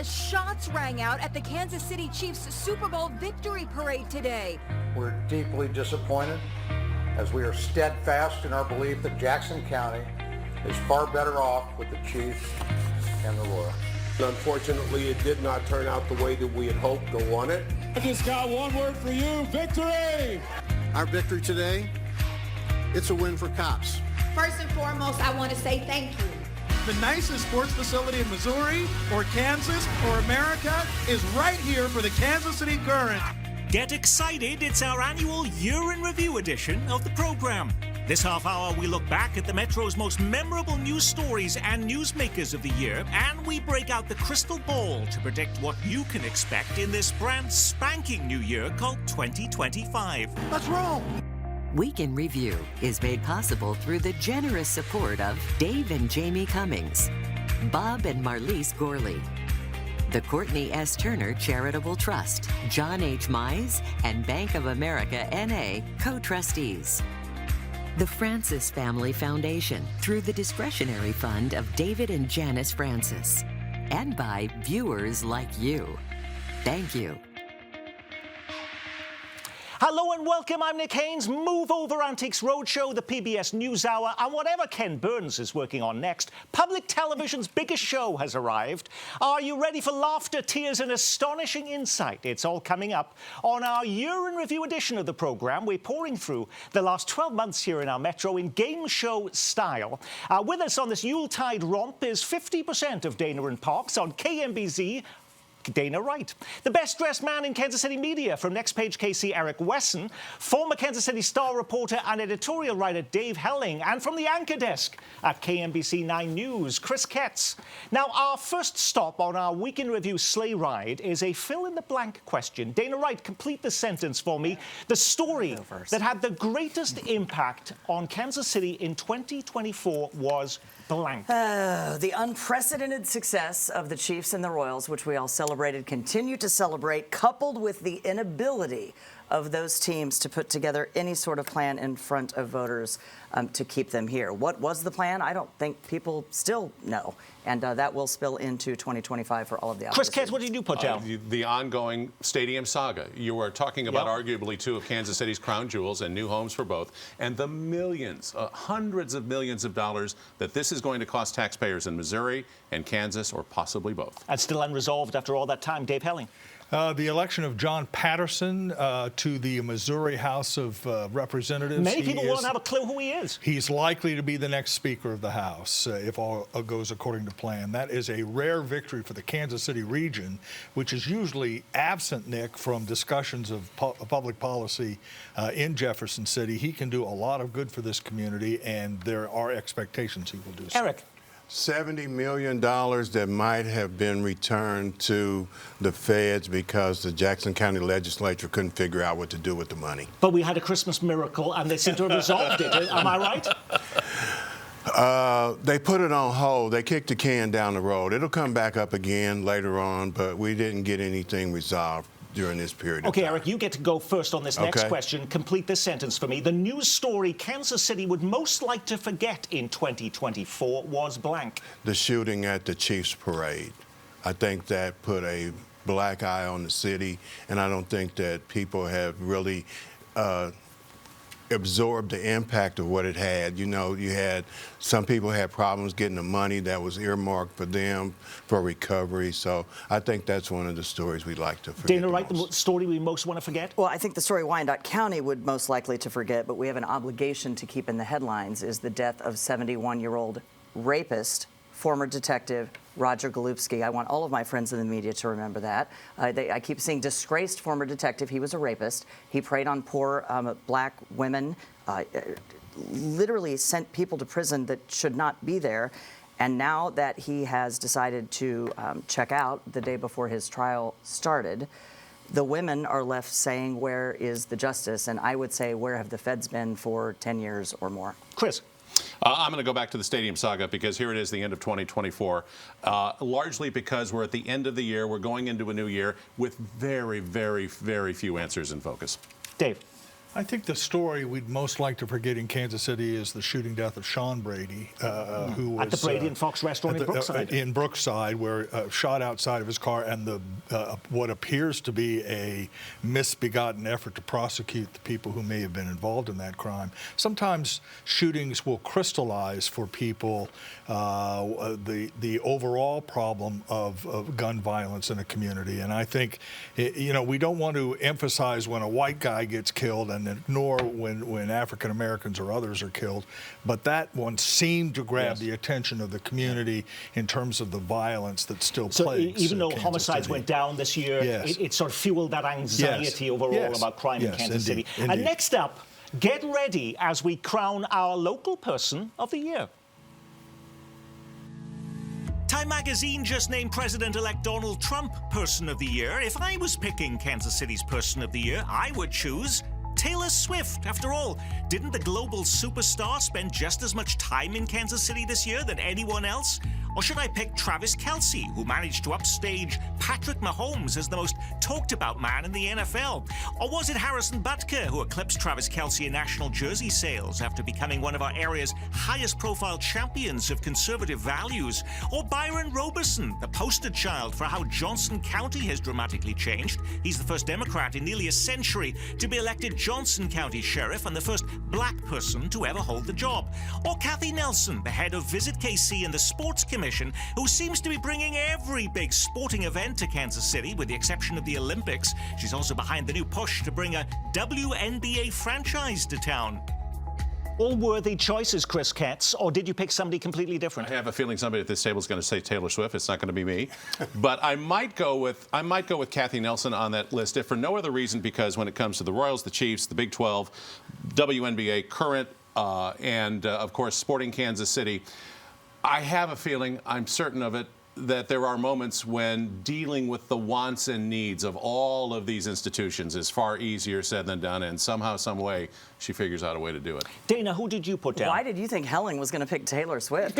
as shots rang out at the Kansas City Chiefs Super Bowl victory parade today. We're deeply disappointed as we are steadfast in our belief that Jackson County is far better off with the Chiefs and the Royals. Unfortunately, it did not turn out the way that we had hoped or wanted. I just got one word for you, victory! Our victory today, it's a win for cops. First and foremost, I want to say thank you. The nicest sports facility in Missouri or Kansas or America is right here for the Kansas City Current. Get excited, it's our annual Year in Review edition of the program. This half hour, we look back at the Metro's most memorable news stories and newsmakers of the year, and we break out the crystal ball to predict what you can expect in this brand spanking new year called 2025. Let's roll! Week in Review is made possible through the generous support of Dave and Jamie Cummings, Bob and Marlise Gorley, the Courtney S. Turner Charitable Trust, John H. Mize, and Bank of America N.A. co-trustees. The Francis Family Foundation through the discretionary fund of David and Janice Francis, and by viewers like you. Thank you. Hello and welcome, I'm Nick Haynes. Move Over Antiques Roadshow, the PBS NewsHour, and whatever Ken Burns is working on next, public television's biggest show has arrived. Are you ready for laughter, tears, and astonishing insight? It's all coming up on our Year in Review edition of the program. We're pouring through the last 12 months here in our Metro in game show style. With us on this Yuletide romp is 50% of Dana and Parks on KMBZ. Dana Wright. The best-dressed man in Kansas City media from Next Page KC, Eric Wesson, former Kansas City Star reporter and editorial writer Dave Helling, and from the anchor desk at KMBC 9 News, Chris Ketz. Now, our first stop on our Week in Review sleigh ride is a fill-in-the-blank question. Dana Wright, complete the sentence for me. The story that had the greatest impact on Kansas City in 2024 was blank. The unprecedented success of the Chiefs and the Royals, which we all celebrated, continue to celebrate, coupled with the inability of those teams to put together any sort of plan in front of voters to keep them here. What was the plan? I don't think people still know. And that will spill into 2025 for all of the Chris Ketz, what did you put down? The ongoing stadium saga. You were talking about arguably two of Kansas City's crown jewels and new homes for both, and the millions, hundreds of millions of dollars that this is going to cost taxpayers in Missouri and Kansas, or possibly both. And still unresolved after all that time. Dave Helling. The election of John Patterson to the Missouri House of Representatives. Many people won't have a clue who he is. He's likely to be the next Speaker of the House if all goes according to plan. That is a rare victory for the Kansas City region, which is usually absent, Nick, from discussions of public policy in Jefferson City. He can do a lot of good for this community, and there are expectations he will do so. Eric. $70 million that might have been returned to the feds because the Jackson County legislature couldn't figure out what to do with the money. But we had a Christmas miracle, and they seem to have resolved it. Am I right? They put it on hold. They kicked the can down the road. It'll come back up again later on, but we didn't get anything resolved during this period of time. Eric, you get to go first on this next question. Complete this sentence for me. The news story Kansas City would most like to forget in 2024 was blank. The shooting at the Chiefs parade. I think that put a black eye on the city, and I don't think that people have really absorbed the impact of what it had. You know, some people had problems getting the money that was earmarked for them for recovery. So I think that's one of the stories we'd like to forget. Dana Wright, the story we most want to forget? Well, I think the story Wyandotte County would most likely to forget, but we have an obligation to keep in the headlines, is the death of 71-year-old rapist, former detective Roger Golubski. I want all of my friends in the media to remember that. I keep seeing disgraced former detective. He was a rapist. He preyed on poor black women, literally sent people to prison that should not be there. And now that he has decided to check out the day before his trial started, the women are left saying, where is the justice? And I would say, where have the feds been for 10 years or more? Chris. I'm going to go back to the stadium saga because here it is, the end of 2024, largely because we're at the end of the year. We're going into a new year with very, very, very few answers in focus. Dave. I think the story we'd most like to forget in Kansas City is the shooting death of Sean Brady, who was at the Brady and Fox restaurant in Brookside. In Brookside, where shot outside of his car, and the what appears to be a misbegotten effort to prosecute the people who may have been involved in that crime. Sometimes shootings will crystallize for people the overall problem of gun violence in a community, and I think we don't want to emphasize when a white guy gets killed and ignore when African Americans or others are killed, but that one seemed to grab the attention of the community in terms of the violence that still plagues. So even though Kansas homicides City. went down this year, it sort of fueled that anxiety overall about crime in Kansas City. Indeed. And next up, get ready as we crown our local person of the year. Time magazine just named President-elect Donald Trump Person of the Year. If I was picking Kansas City's Person of the Year, I would choose Taylor Swift. After all, didn't the global superstar spend just as much time in Kansas City this year than anyone else? Or should I pick Travis Kelce, who managed to upstage Patrick Mahomes as the most talked-about man in the NFL? Or was it Harrison Butker, who eclipsed Travis Kelce in national jersey sales after becoming one of our area's highest-profile champions of conservative values? Or Byron Roberson, the poster child for how Johnson County has dramatically changed? He's the first Democrat in nearly a century to be elected Johnson County Sheriff and the first black person to ever hold the job. Or Kathy Nelson, the head of Visit KC and the Sports Commission, who seems to be bringing every big sporting event to Kansas City, with the exception of the Olympics. She's also behind the new push to bring a WNBA franchise to town. All worthy choices, Chris Katz, or did you pick somebody completely different? I have a feeling somebody at this table is going to say Taylor Swift. It's not going to be me, but I might go with Kathy Nelson on that list, if for no other reason because when it comes to the Royals, the Chiefs, the Big 12, WNBA, current, and of course, Sporting Kansas City, I have a feeling, I'm certain of it, that there are moments when dealing with the wants and needs of all of these institutions is far easier said than done, and somehow, some way, she figures out a way to do it. Dana, who did you put down? Why did you think Helen was going to pick Taylor Swift?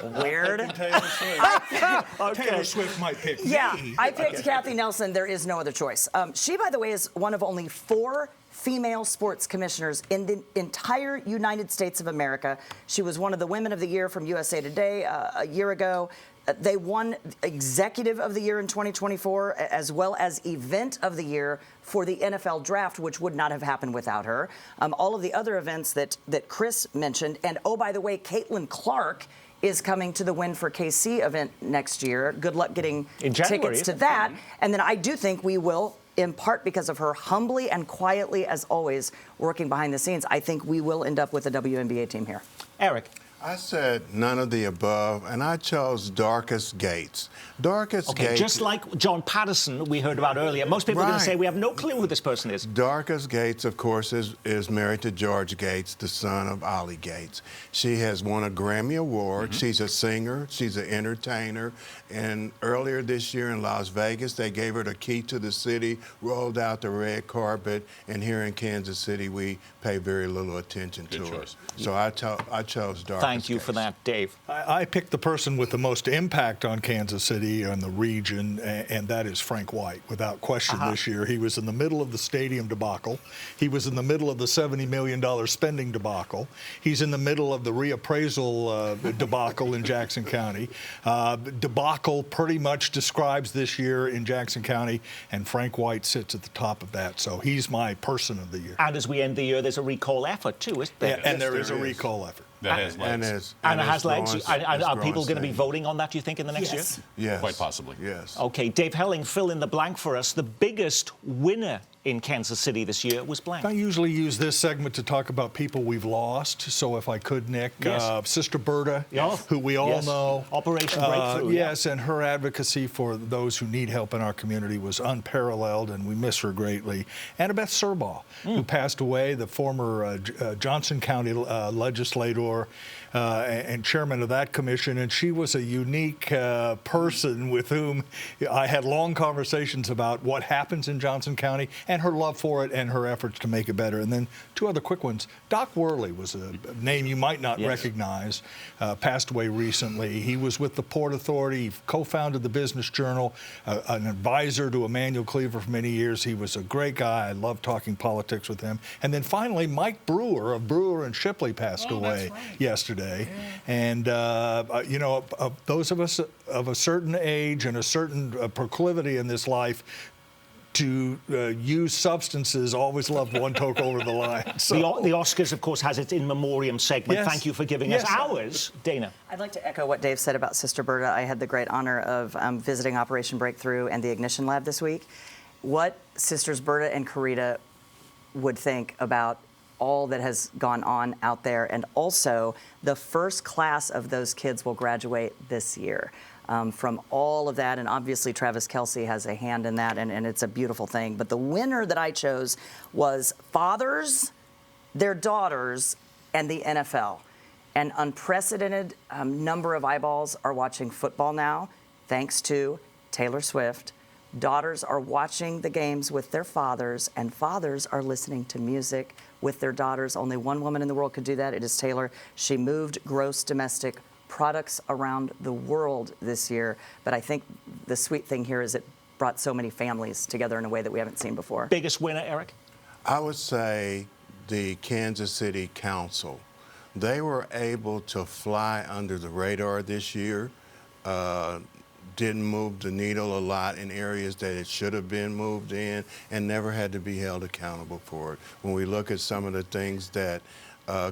Weird. Taylor Swift. Taylor Swift might pick me. Yeah, I picked Kathy Nelson. There is no other choice. She, by the way, is one of only 4 female sports commissioners in the entire United States of America. She was one of the Women of the Year from USA Today a year ago. They won Executive of the Year in 2024, as well as Event of the Year for the NFL Draft, which would not have happened without her. All of the other events that Chris mentioned. And, oh, by the way, Caitlin Clark is coming to the Win for KC event next year. Good luck getting tickets to that. And then I do think we will, in part because of her humbly and quietly, as always, working behind the scenes, I think we will end up with a WNBA team here. Eric. I said none of the above, and I chose Dorcas Gates. Dorcas Gates. Just like John Patterson we heard about earlier. Most people are going to say we have no clue who this person is. Dorcas Gates, of course, is married to George Gates, the son of Ollie Gates. She has won a Grammy Award. She's a singer. She's an entertainer. And earlier this year in Las Vegas, they gave her the key to the city, rolled out the red carpet, and here in Kansas City, we pay very little attention to her. So I chose Dorcas. Thank you for that, Dave. I picked the person with the most impact on Kansas City and the region, and that is Frank White, without question this year. He was in the middle of the stadium debacle. He was in the middle of the $70 million spending debacle. He's in the middle of the reappraisal debacle in Jackson County. Debacle pretty much describes this year in Jackson County, and Frank White sits at the top of that. So he's my person of the year. And as we end the year, there's a recall effort, too, isn't there? And there is a recall effort. That has legs. And it has legs. And are people going to be voting on that, do you think, in the next year? Yes. Quite possibly. Yes. Okay, Dave Helling, fill in the blank for us. The biggest winner in Kansas City this year was blank. I usually use this segment to talk about people we've lost. So if I could, Nick, Sister Berta, who we all know. Operation Breakthrough. Yes, and her advocacy for those who need help in our community was unparalleled, and we miss her greatly. Annabeth Serbaugh, who passed away, the former Johnson County legislator, and chairman of that commission. And she was a unique person with whom I had long conversations about what happens in Johnson County and her love for it and her efforts to make it better. And then two other quick ones. Doc Worley was a name you might not recognize, passed away recently. He was with the Port Authority. He co-founded the Business Journal, an advisor to Emanuel Cleaver for many years. He was a great guy. I loved talking politics with him. And then finally, Mike Brewer of Brewer and Shipley passed away yesterday. And, you know, those of us of a certain age and a certain proclivity in this life to use substances always loved one toke over the line. So. The Oscars, of course, has its in memoriam segment. Yes. Thank you for giving us ours, Dana. I'd like to echo what Dave said about Sister Berta. I had the great honor of visiting Operation Breakthrough and the Ignition Lab this week. What Sisters Berta and Carita would think about all that has gone on out there, and also the first class of those kids will graduate this year. From all of that, and obviously Travis Kelce has a hand in that, and it's a beautiful thing. But the winner that I chose was fathers, their daughters, and the NFL. An unprecedented number of eyeballs are watching football now, thanks to Taylor Swift. Daughters are watching the games with their fathers, and fathers are listening to music with their daughters. Only one woman in the world could do that. It is Taylor. She moved gross domestic products around the world this year, but I think the sweet thing here is it brought so many families together in a way that we haven't seen before. Biggest winner, Eric? I would say the Kansas City Council. They were able to fly under the radar this year. Didn't move the needle a lot in areas that it should have been moved in, and never had to be held accountable for it. When we look at some of the things that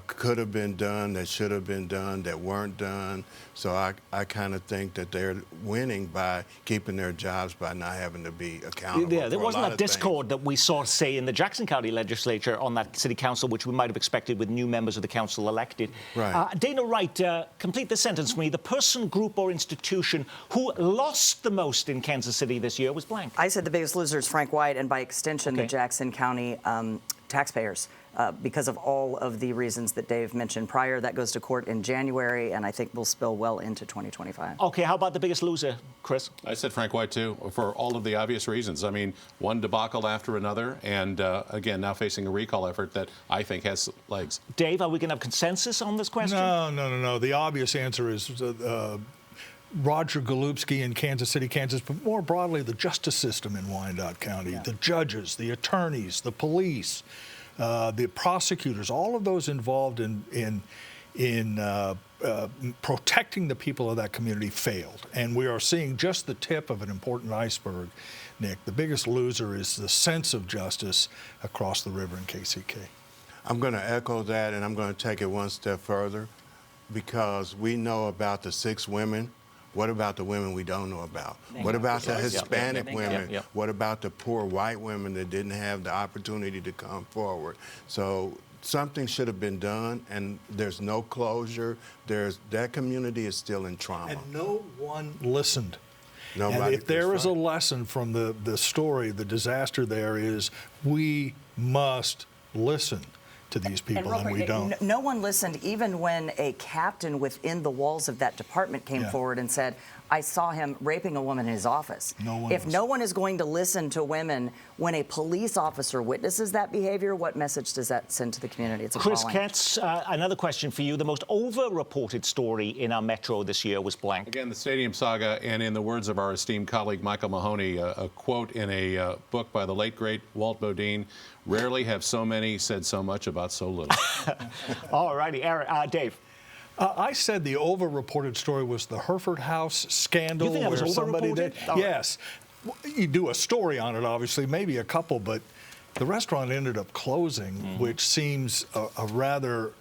could have been done, that should have been done, that weren't done. So I kind of think that they're winning by keeping their jobs, by not having to be accountable. Yeah, there for wasn't a lot that of discord that we saw, say, in the Jackson County legislature on that city council, which we might have expected with new members of the council elected. Right. Dana Wright, complete the sentence for me. The person, group, or institution who lost the most in Kansas City this year was blank. I said the biggest loser is Frank White, and by extension, the Jackson County taxpayers. Because of all of the reasons that Dave mentioned prior. That goes to court in January, and I think will spill well into 2025. Okay, how about the biggest loser, Chris? I said Frank White, too, for all of the obvious reasons. I mean, one debacle after another, and again, now facing a recall effort that I think has legs. Dave, are we going to have consensus on this question? No. The obvious answer is Roger Golubski in Kansas City, Kansas, but more broadly, the justice system in Wyandotte County, the judges, the attorneys, the police, the prosecutors, all of those involved in protecting the people of that community failed. And we are seeing just the tip of an important iceberg, Nick. The biggest loser is the sense of justice across the river in KCK. I'm going to echo that, and I'm going to take it one step further, because we know about the 6 women. What about the women we don't know about? What about the Hispanic women? What about the poor white women that didn't have the opportunity to come forward? So something should have been done, and there's no closure. That community is still in trauma. And no one listened. Nobody. And if there is a lesson from the story, the disaster there is we must listen to these people, and we don't. No one listened, even when a captain within the walls of that department came forward and said, I saw him raping a woman in his office. If no one is going to listen to women when a police officer witnesses that behavior, what message does that send to the community? It's Chris Katz, another question for you. The most over-reported story in our metro this year was blank. Again, the stadium saga, and in the words of our esteemed colleague Michael Mahoney, a quote in a book by the late, great Walt Bodine, rarely have so many said so much about so little. All righty, Dave. I said the over-reported story was the Hereford House scandal. You think that was over-reported? Yes. You do a story on it, obviously, maybe a couple, but the restaurant ended up closing, which seems a rather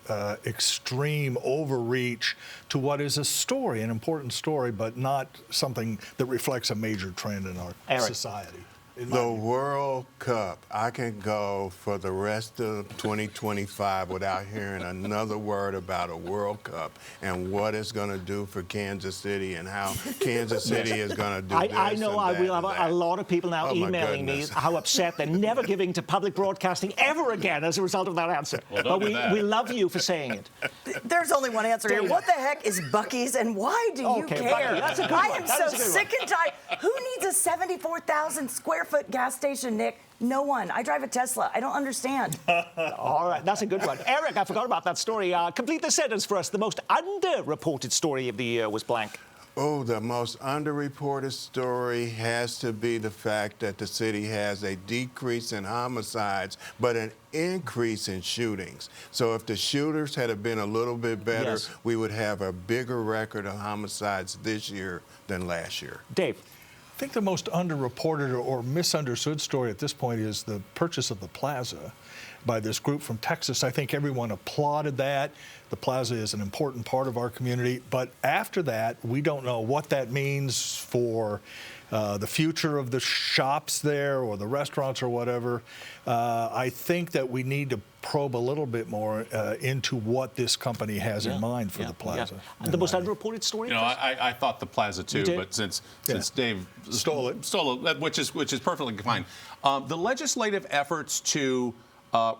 extreme overreach to what is a story, an important story, but not something that reflects a major trend in our society. The World Cup. I can go for the rest of 2025 without hearing another word about a World Cup and what it's going to do for Kansas City and how Kansas City is going to do this. I know I will have a a lot of people now emailing me how upset they're never giving to public broadcasting ever again as a result of that answer. Well, but we love you for saying it. There's only one answer here. What the heck is Buc-ee's and why do you Okay, care? Buc-ee, that's a good I one. am That so was a good sick and tired. Who needs a 74,000 square foot gas station, Nick? No one. I drive a Tesla. I don't understand. All right, that's a good one. Eric, I forgot about that story. Complete the sentence for us. The most underreported story of the year was blank. Oh, the most underreported story has to be the fact that the city has a decrease in homicides, but an increase in shootings. So if the shooters had been a little bit better, Yes. we would have a bigger record of homicides this year than last year. Dave. I think the most underreported or misunderstood story at this point is the purchase of the plaza by this group from Texas. I think everyone applauded that. The plaza is an important part of our community. But after that, we don't know what that means for the future of the shops there or the restaurants or whatever. I think that we need to probe a little bit more into what this company has in mind for the plaza. And the most underreported story? You know, I thought the plaza too, but since Dave stole it, which is perfectly fine. The legislative efforts to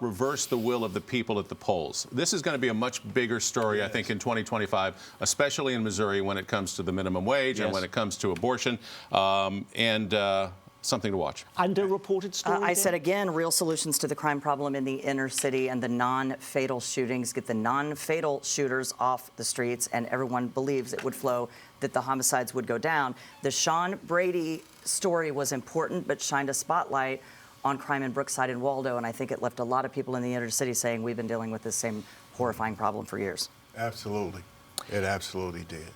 reverse the will of the people at the polls. This is going to be a much bigger story, I think, in 2025, especially in Missouri when it comes to the minimum wage and when it comes to abortion, and something to watch. Underreported story? I said again, real solutions to the crime problem in the inner city and the non-fatal shootings. Get the non-fatal shooters off the streets, and everyone believes it would flow, that the homicides would go down. The Sean Brady story was important, but shined a spotlight on crime in Brookside and Waldo, and I think it left a lot of people in the inner city saying we've been dealing with this same horrifying problem for years. Absolutely. It absolutely did.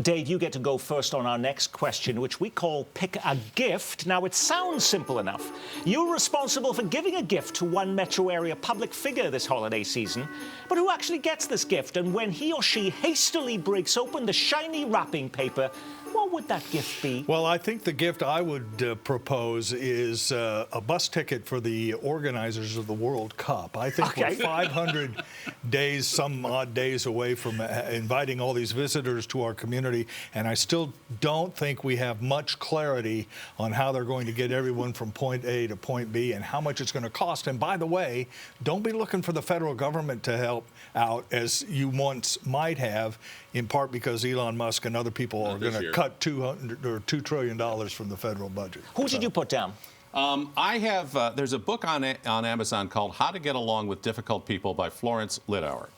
Dave, you get to go first on our next question, which we call Pick a Gift. Now, it sounds simple enough. You're responsible for giving a gift to one metro area public figure this holiday season. But who actually gets this gift? And when he or she hastily breaks open the shiny wrapping paper, what would that gift be? Well, I think the gift I would propose is a bus ticket for the organizers of the World Cup. I think we're 500 days, some odd days away from inviting all these visitors to our community, and I still don't think we have much clarity on how they're going to get everyone from point A to point B and how much it's going to cost. And by the way, don't be looking for the federal government to help out as you once might have, in part because Elon Musk and other people are going to cut $2 trillion from the federal budget. Who did you put down? I have, there's a book on Amazon called How to Get Along with Difficult People by Florence Littauer.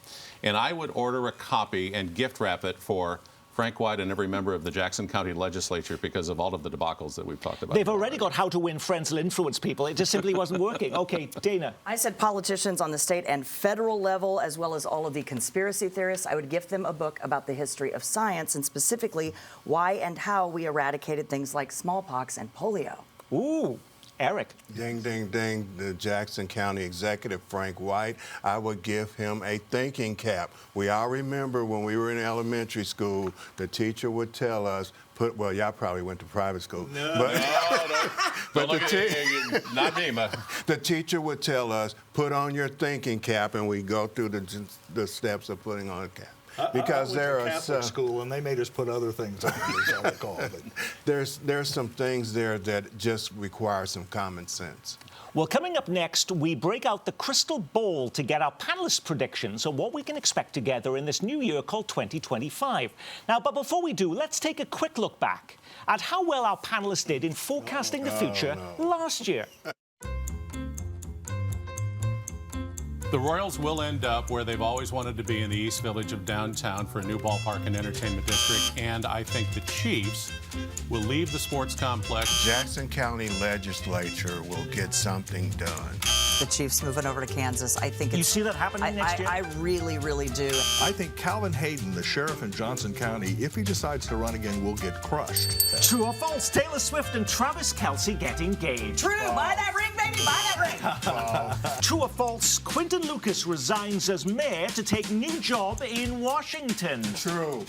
And I would order a copy and gift wrap it for Frank White and every member of the Jackson County Legislature because of all of the debacles that we've talked about. They've already got How to Win Friends and Influence People. It just simply wasn't working. Okay, Dana. I said politicians on the state and federal level, as well as all of the conspiracy theorists. I would gift them a book about the history of science and specifically why and how we eradicated things like smallpox and polio. Ooh. Eric. Ding, ding, ding. The Jackson County Executive, Frank White, I would give him a thinking cap. We all remember when we were in elementary school, the teacher would tell us, well, y'all probably went to private school. No, but not me, the teacher would tell us, put on your thinking cap, and we go through the steps of putting on a cap. Because there are Catholic school, and they made us put other things on, as I recall. There's some things there that just require some common sense. Well, coming up next, we break out the crystal ball to get our panelists' predictions on what we can expect together in this new year called 2025. Now, but before we do, let's take a quick look back at how well our panelists did in forecasting the future last year. The Royals will end up where they've always wanted to be in the East Village of downtown for a new ballpark and entertainment district, and I think the Chiefs will leave the sports complex. Jackson County Legislature will get something done. The Chiefs moving over to Kansas. I think you see that happening next year? I really, really do. I think Calvin Hayden, the sheriff in Johnson County, if he decides to run again, will get crushed. True or false? Taylor Swift and Travis Kelce get engaged. True. Buy that ring, baby. Buy that ring. True or false? Quinton Lucas resigns as mayor to take new job in Washington. True.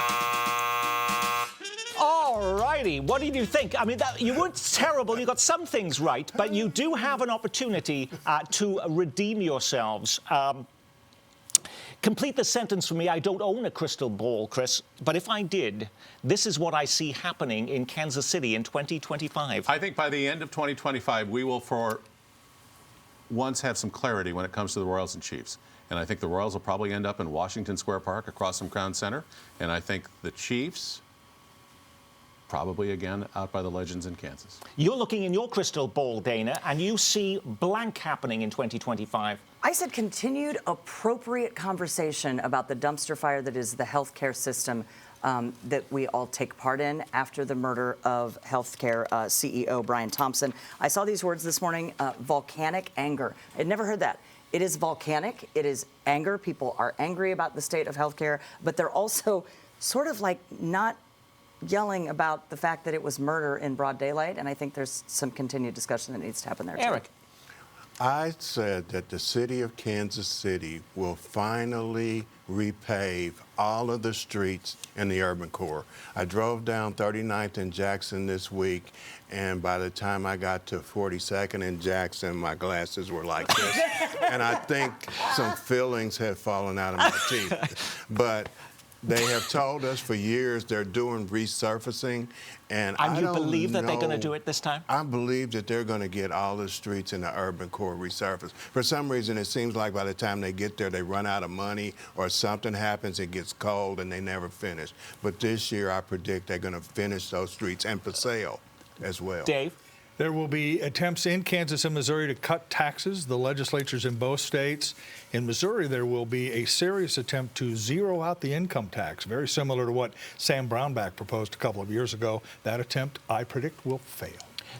All All righty. What did you think? I mean, you weren't terrible. You got some things right, but you do have an opportunity to redeem yourselves. Complete the sentence for me. I don't own a crystal ball, Chris, but if I did, this is what I see happening in Kansas City in 2025. I think by the end of 2025, we will for once have some clarity when it comes to the Royals and Chiefs. And I think the Royals will probably end up in Washington Square Park across from Crown Center. And I think the Chiefs probably again out by the Legends in Kansas. You're looking in your crystal ball, Dana, and you see blank happening in 2025. I said continued appropriate conversation about the dumpster fire that is the healthcare system that we all take part in after the murder of healthcare CEO Brian Thompson. I saw these words this morning, volcanic anger. I'd never heard that. It is volcanic. It is anger. People are angry about the state of healthcare, but they're also sort of like not yelling about the fact that it was murder in broad daylight, and I think there's some continued discussion that needs to happen there, too. Eric. I said that the city of Kansas City will finally repave all of the streets in the urban core. I drove down 39th and Jackson this week, and by the time I got to 42nd and Jackson, my glasses were like this. And I think some fillings had fallen out of my teeth. But they have told us for years they're doing resurfacing, and you believe that they're going to do it this time? I believe that they're going to get all the streets in the urban core resurfaced. For some reason, it seems like by the time they get there, they run out of money or something happens, it gets cold, and they never finish. But this year, I predict they're going to finish those streets and for sale as well. Dave? There will be attempts in Kansas and Missouri to cut taxes. The legislatures in both states. In Missouri, there will be a serious attempt to zero out the income tax, very similar to what Sam Brownback proposed a couple of years ago. That attempt, I predict, will fail.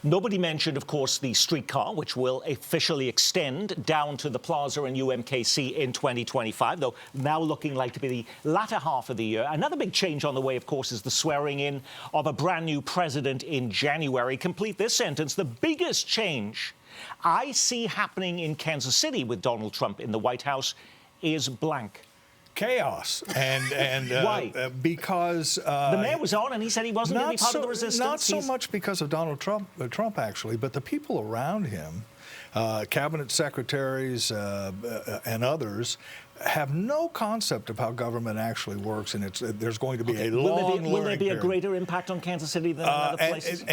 Nobody mentioned, of course, the streetcar, which will officially extend down to the Plaza and UMKC in 2025, though now looking like to be the latter half of the year. Another big change on the way, of course, is the swearing in of a brand new president in January. Complete this sentence. The biggest change I see happening in Kansas City with Donald Trump in the White House is blank. Chaos. And Why? Because the mayor was on and he said he wasn't going to be part of the resistance. Not so much because of Donald Trump actually, but the people around him, cabinet secretaries and others, have no concept of how government actually works, and there's going to be a long learning Will there be a period. greater impact on Kansas City than in other places?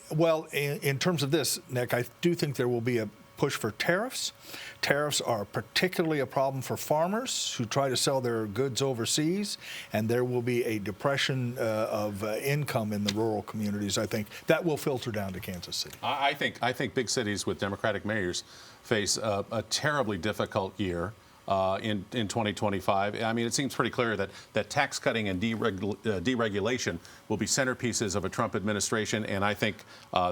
Well, in terms of this, Nick, I do think there will be a push for tariffs. Tariffs are particularly a problem for farmers who try to sell their goods overseas, and there will be a depression of income in the rural communities. I think that will filter down to Kansas City. I think big cities with Democratic mayors face a terribly difficult year. In 2025. I mean, it seems pretty clear that tax cutting and deregulation will be centerpieces of a Trump administration, and I think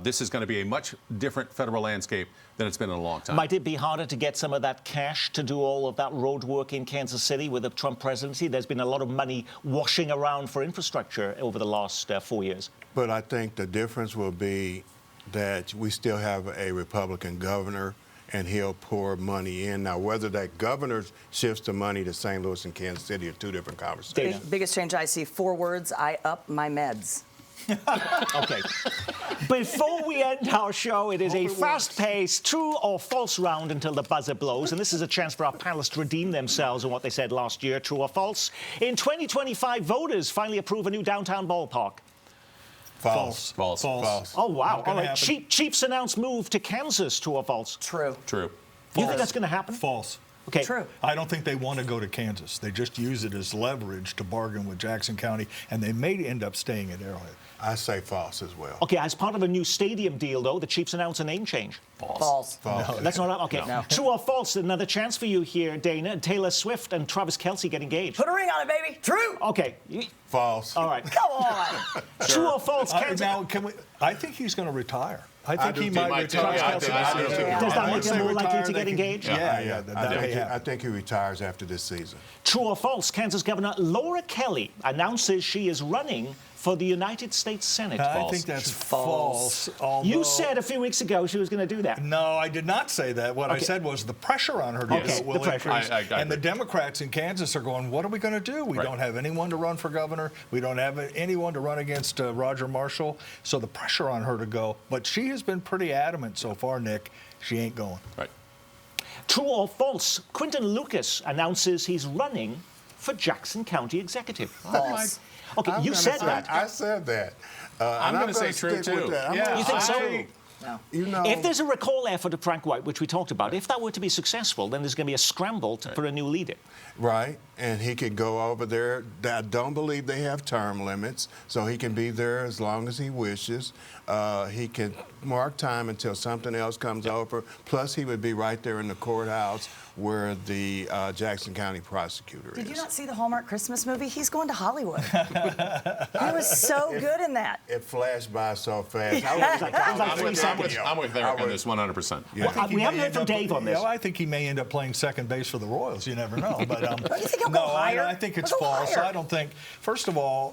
this is going to be a much different federal landscape than it's been in a long time. Might it be harder to get some of that cash to do all of that road work in Kansas City with the Trump presidency? There's been a lot of money washing around for infrastructure over the last 4 years. But I think the difference will be that we still have a Republican governor, and he'll pour money in. Now, whether that governor shifts the money to St. Louis and Kansas City are two different conversations. Biggest change I see, 4 words, I up my meds. Okay. Before we end our show, it is a fast-paced true or false round until the buzzer blows, and this is a chance for our panelists to redeem themselves on what they said last year, true or false. In 2025, voters finally approve a new downtown ballpark. False. False. False. Oh, wow. All right. Happen. Chiefs announced move to Kansas, true or false? True. True. You think that's going to happen? False. Okay. True. I don't think they want to go to Kansas. They just use it as leverage to bargain with Jackson County, and they may end up staying at Arrowhead. I say false as well. Okay, as part of a new stadium deal, though, the Chiefs announced a name change. False. False. That's not okay. No. True or false? Another chance for you here, Dana. Taylor Swift and Travis Kelce get engaged. Put a ring on it, baby. True. Okay. False. All right. Come on. True or false? Now, I think he's going to retire. I think he too. might retire. Does that make him more likely to get engaged? Yeah, I think he retires after this season. True or false? Kansas Governor Laura Kelly announces she is running for the United States Senate. I False. think that's false. You said a few weeks ago she was going to do that. No, I did not say that. What I said was the pressure on her to do it will increase. And the Democrats in Kansas are going, what are we going to do? We don't have anyone to run for governor. We don't have anyone to run against Roger Marshall. So the pressure on her to go. But she has been pretty adamant so far, Nick. She ain't going. Right. True or false? Quinton Lucas announces he's running for Jackson County Executive. False. Okay, you said that. I said that. I'm going to say true, too. Yeah, You think so? No. You know, If there's a recall effort of Frank White, which we talked about, if that were to be successful, then there's going to be a scramble for a new leader. right, and he could go over there. I don't believe they have term limits, so he can be there as long as he wishes. He can mark time until something else comes over. Plus, he would be right there in the courthouse where the Jackson County prosecutor is. Did you not see the Hallmark Christmas movie? He's going to Hollywood. He was so good in that. It flashed by so fast. I'm with Eric on this 100%. Well, we haven't heard from Dave on this. I think he may end up playing second base for the Royals. You never know. But you think he'll go higher? I think it's He'll go false. higher. I don't think. First of all,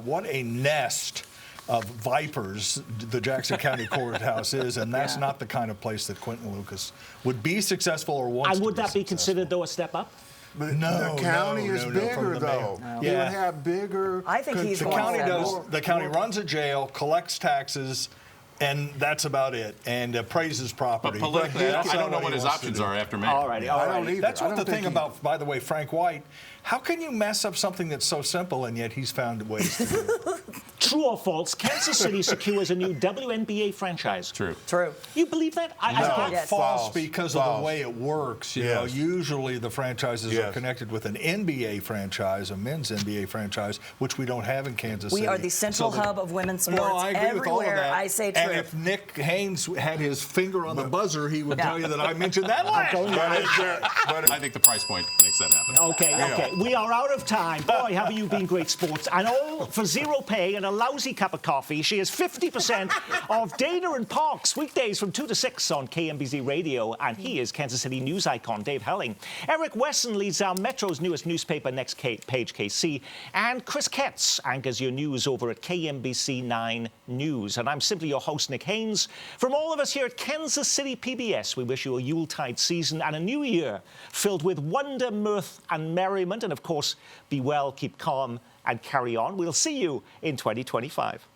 what a nest of vipers the Jackson County Courthouse is, and that's not the kind of place that Quinton Lucas would be successful or wants to And would that be successful. considered, though, a step up? But No, the county no, is no, bigger, from the though. mayor. He would have bigger. I think he's The going county to does. The county runs a jail, collects taxes, and that's about it. And appraises property. But politically, That's I don't not know what what he his wants to options do. are after May. All righty, all I right. don't either. That's I what don't the think thing he- about, by the way, Frank White. How can you mess up something that's so simple and yet he's found ways to do it? True or false? Kansas City secures a new WNBA franchise. True. True. You believe that? I No, Yes. false False. because of False. the way it works. You know, Yes. usually the franchises are Yes. connected with an NBA franchise, a men's NBA franchise, which we don't have in Kansas City. We are the central So the- hub of women's sports. No, I agree with all of Everywhere that. I say true. And if Nick Haynes had his finger on the buzzer, he would tell you that I mentioned that last. I think the price point makes that happen. Okay. We are out of time. Boy, have you been great sports. And all for zero pay and a lousy cup of coffee. She is 50% of Dana and Parks, weekdays from 2 to 6 on KMBZ Radio. And he is Kansas City news icon Dave Helling. Eric Wesson leads our Metro's newest newspaper, Next Page KC. And Chris Ketz anchors your news over at KMBC 9 News. And I'm simply your host, Nick Haynes. From all of us here at Kansas City PBS, we wish you a Yuletide season and a new year filled with wonder, mirth, and merriment. And of course, be well, keep calm, and carry on. We'll see you in 2025.